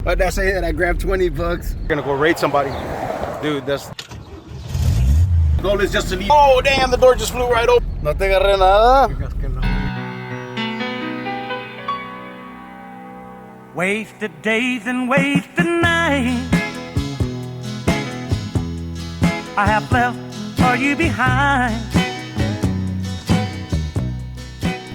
But that's it. I grabbed 20 bucks. We're gonna go raid somebody. Dude, that's... The goal is just to leave. Oh, damn, the door just flew right open. No te agarré nada. Wasted days and wasted nights I have left for you behind.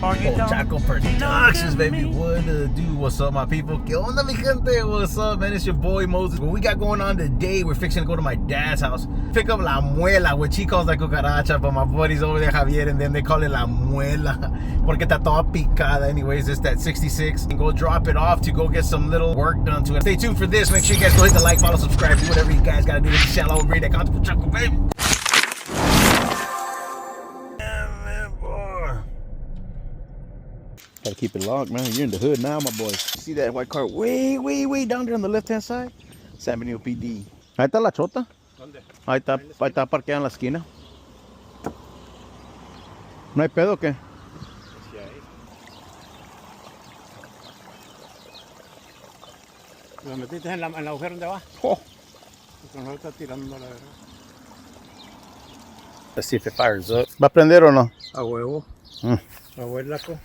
POCHACCO Productions, baby. What do? What's up, my people? ¿Qué onda, mi gente? What's up, man? It's your boy Moses. What we got going on today? We're fixing to go to my dad's house, pick up la muela, which he calls la cucaracha, but my buddies over there, Javier, and them, they call it la muela porque está toda picada. Anyways, it's that 66, and go drop it off to go get some little work done to it. Stay tuned for this. Make sure you guys go hit the like, follow, subscribe, do whatever you guys gotta do to shout out, bring that content, POCHACCO, baby. Gotta keep it locked, man. You're in the hood now, my boy. See that white car way down there on the left-hand side? San Benito PD. Ahí está la chota. ¿Dónde? Ahí está parqueada en la esquina. ¿No hay pedo o qué? Sí hay. ¿Lo metiste en el agujero donde va? Oh. Porque no está tirando la verdad. Let's see if it fires up. ¿Va a prender o no? A huevo. A huevo.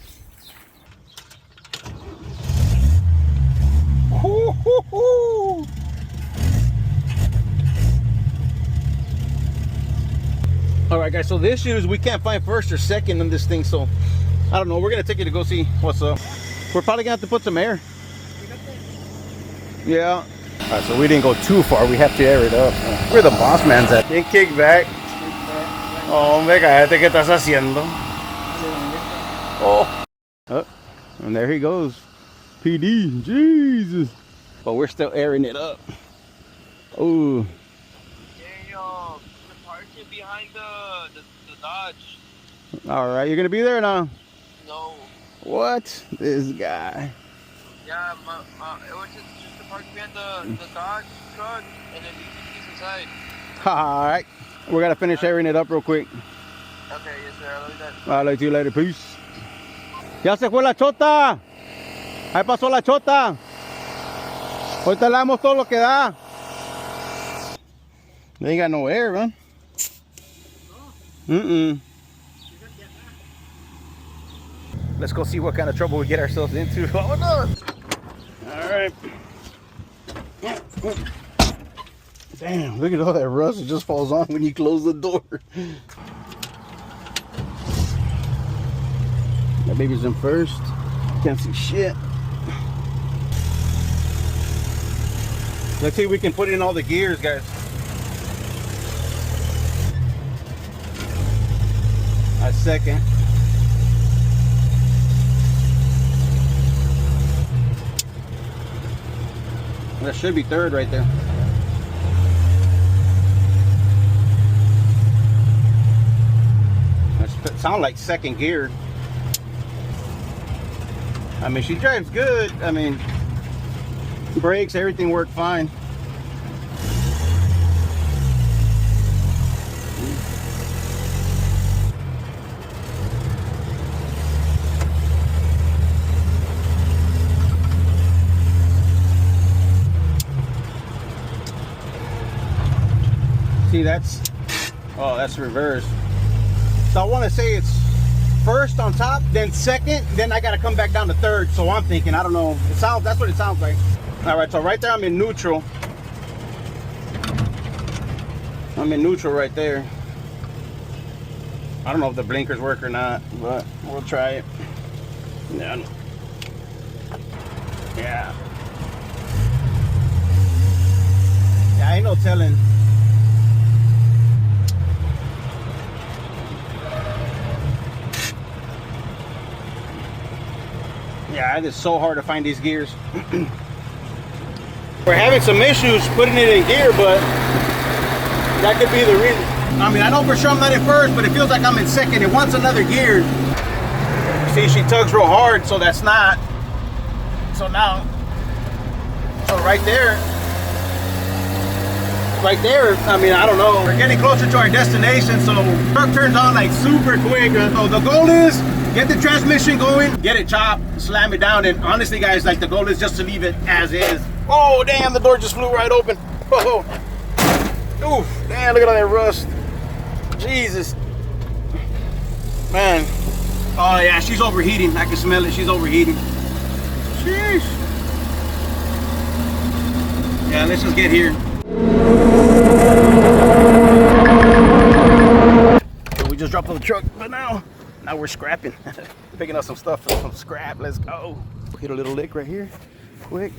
Alright guys, so the issue is we can't find first or second in this thing, so I don't know, we're gonna take you to go see what's up. We're probably gonna have to put some air. Yeah. Alright, so we didn't go too far, we have to air it up. Where the boss man's at? In kickback. Oh, me cállate, ¿qué estás haciendo? Oh. And there he goes. PD, Jesus. But we're still airing it up. Oh. Damn, the parking behind the Dodge. Alright, you're gonna be there now? No. What? This guy. Yeah, it was just the parking behind the Dodge truck, and then you can get inside. Alright. We gotta finish airing it up real quick. Okay, yes sir, I love you guys. I'll let you later, peace. Ya se fue la chota. Ahí pasó la chota. Ahorita le damos todo lo que da. They ain't got no air, man. Let's go see what kind of trouble we get ourselves into. Oh no! Alright. Damn, look at all that rust. It just falls on when you close the door. That baby's in first. Can't see shit. Let's see if we can put in all the gears, guys. A second. That should be third right there. That sounds like second gear. I mean, she drives good. I mean, brakes, everything worked fine. See, that's reverse. So I want to say it's first on top, then second, then I got to come back down to third. So I'm thinking, I don't know. That's what it sounds like. All right, so right there I'm in neutral. I'm in neutral right there. I don't know if the blinkers work or not, but we'll try it. Yeah. Yeah. Yeah, ain't no telling. Yeah, it is so hard to find these gears. We're having some issues putting it in gear, but that could be the reason. I mean, I know for sure I'm not in first, but it feels like I'm in second. It wants another gear. See, she tugs real hard, so that's not. So now, so right there, I mean, I don't know. We're getting closer to our destination, so truck turns on like super quick. So the goal is get the transmission going, get it chopped, slam it down, and honestly, guys, like the goal is just to leave it as is. Oh, damn, the door just flew right open. Oh, oof, damn, look at all that rust. Jesus. Man. Oh, yeah, she's overheating. I can smell it. She's overheating. Sheesh. Yeah, let's just get here. So we just dropped on the truck, but now we're scrapping. Picking up some stuff from scrap. Let's go. Hit a little lick right here. Quick.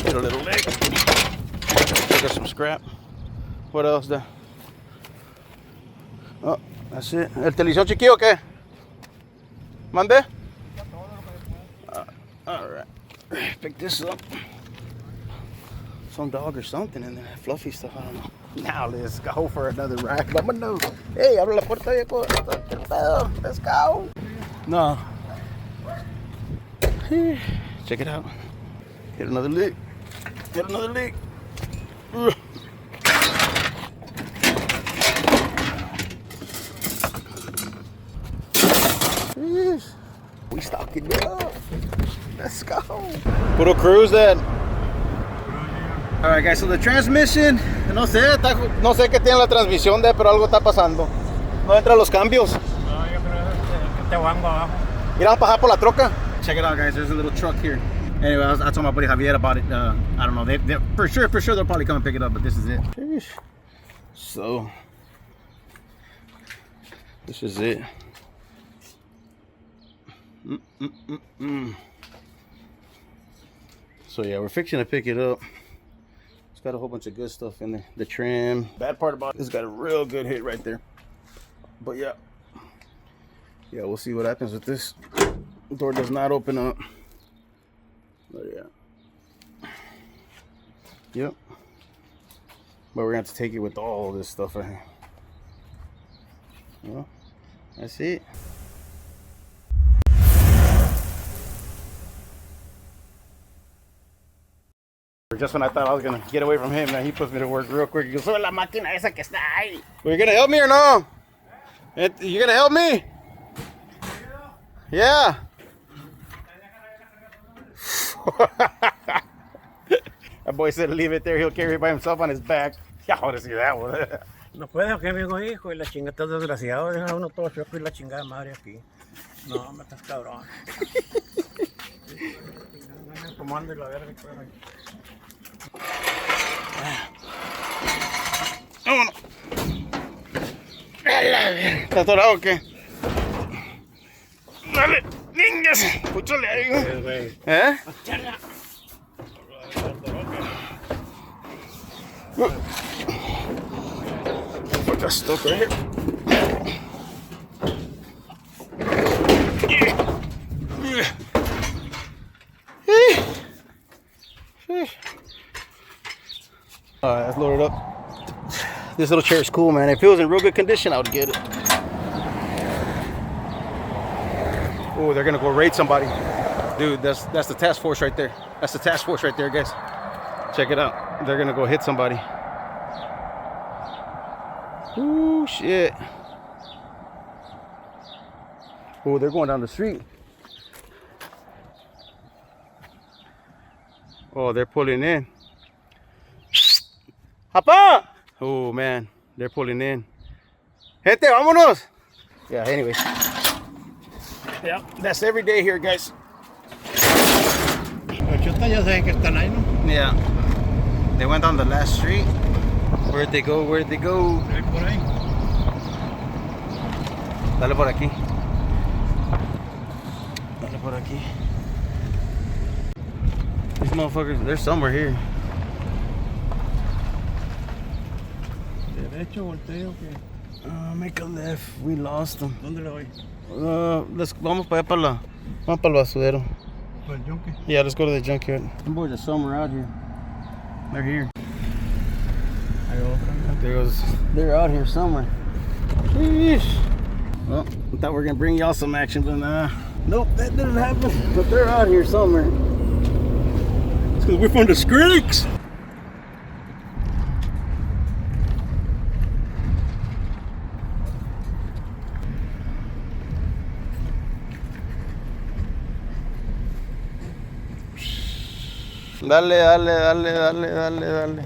Hit a little lick. Pick up some scrap. What else there? Oh, that's it. ¿El televisión chiquillo o qué? ¿Mande? Alright. Pick this up. Some dog or something in there. Fluffy stuff, I don't know. Now let's go for another ride. Vámonos. Hey, abre la puerta. Let's go. No. Check it out. Hit another lick. Hit another lick. We stocking it up. Let's go. Puro cruise that. Alright guys, so the transmission, no sé qué tiene la transmisión de, pero algo está pasando. No entran los cambios. No, yo creo que te vango abajo. Mira, vamos a bajar por la troca. Check it out guys, there's a little truck here. Anyway, I told my buddy Javier about it. I don't know, they for sure they'll probably come and pick it up, but this is it. So, this is it. So yeah, we're fixing to pick it up. It's got a whole bunch of good stuff in there. The trim. Bad part about it, it's got a real good hit right there. But yeah, we'll see what happens with this. The door does not open up. But yeah. Yep. But we're gonna have to take it with all this stuff right here. Well, that's it. Just when I thought I was gonna get away from him, man, he puts me to work real quick. He goes, "Sube la máquina esa que está ahí." Well, you gonna help me or no? You gonna help me? Yeah. That boy said leave it there. He'll carry it by himself on his back. Yeah, I want to see that one. No puedo, que amigo, hijo, y la chinga está desgraciado. Deja uno todo choco y la chingada madre aquí. No, me estás cabrón. Comando y la verga. Vámonos. ¿Estás atorado o qué? Dale, niñas. Escúchale ahí. ¿Eh? Put that stuff right here. Alright, let's load it up. This little chair is cool, man. If it was in real good condition, I would get it. Oh, they're gonna go raid somebody. Dude, that's the task force right there. That's the task force right there, guys. Check it out. They're gonna go hit somebody. Ooh, shit. Oh, they're going down the street. Oh, they're pulling in. Papa! Oh, man. They're pulling in. Gente, vámonos! Yeah, anyways. Yeah, that's every day here, guys. Ya saben que están ahí, ¿no? Yeah. They went down the last street. Where'd they go? Where'd they go? Por ahí. Dale por aquí. Dale por aquí. These motherfuckers, they're somewhere here. Derecho, volteo, ¿qué? Make a left. We lost them. ¿Dónde le voy? Vamos para allá vamos para el basurero. Para el yunque. Yeah, let's go to the junkyard. Them boys are somewhere out here. They're here. They're out here somewhere. Sheesh. Well, I thought we were gonna bring y'all some action, but nah. Nope, that didn't happen. But they're out here somewhere. It's because we're from the Screeks. Dale, dale, dale, dale, dale, dale.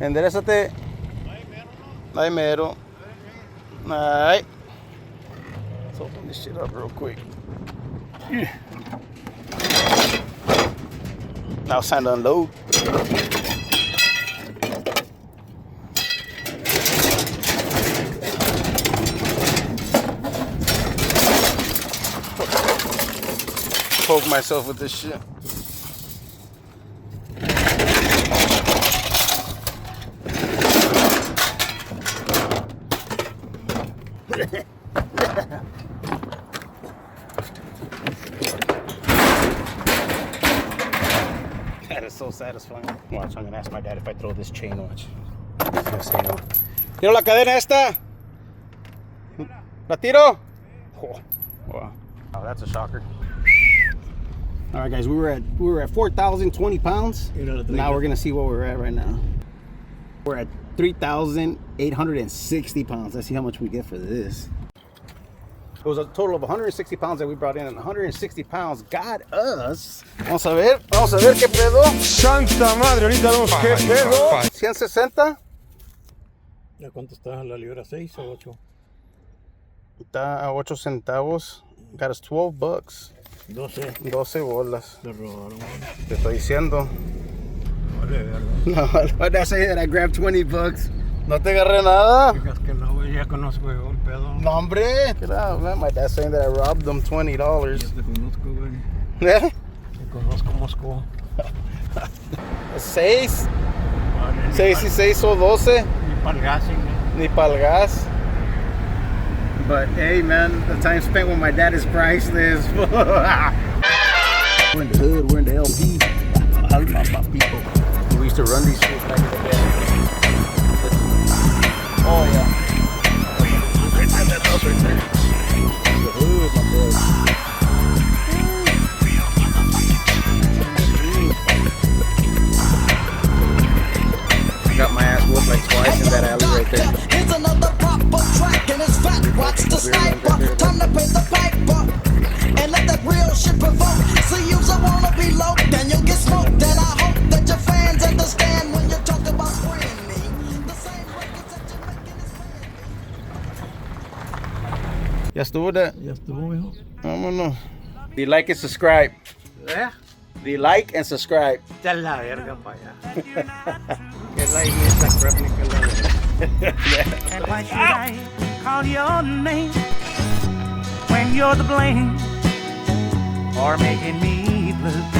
Enderezate. Ay, mero. Ay. Let's open this shit up real quick. Now it's time to unload. Poke myself with this shit. That is so satisfying. Watch, I'm gonna ask my dad if I throw this chain, watch. He's gonna say no. ¿Tiro la cadena esta? ¿La tiro? Oh, wow. Oh, that's a shocker. All right, guys, we were at 4,020 pounds. Now we're gonna see what we're at right now. We're at 3,860 pounds. Let's see how much we get for this. It was a total of 160 pounds that we brought in, and 160 pounds got us. Vamos a ver qué pedo. Santa madre, ahorita vemos qué pedo. 160. ¿A cuánto está la libra? ¿6 o 8? Está a 8 centavos. Got us 12 bucks. 12 bolas. Se robaron. Te estoy diciendo. Vale, verga. No, why did I say that I grabbed 20 bucks? No te agarré nada. Digas que no, güey, ya conozco el pedo. No, hombre. Get out, man. My dad's saying that I robbed them $20. Ya te conozco, güey. ¿Eh? Te conozco, Moscú. 6. Vale, 6 y 6 o 12. Ni pa'l gas, Ni pa'l gas. But hey, man, the time spent with my dad is priceless. We're in the hood, we're in the LP. People. We used to run these streets back in the day. Oh, yeah. Right there, that house right there. The hood, my boy. Got my ass whooped like twice in that alley right there. Here's another proper track and it's fat. Watch the sniper. Time to pay the piper. And let that real shit provoke. See you's a wanna be low, then you'll get smoked. And I hope that your fans understand when you talk about spraying me. The same records that you're making is spraying me. Ya estuvo that. Ya estuvo, hijo. Vámonos. The like and subscribe. ¿Eh? The like and subscribe. Ya la verga para allá. Que la esta crap ni que la And why should I call your name when you're the blame for making me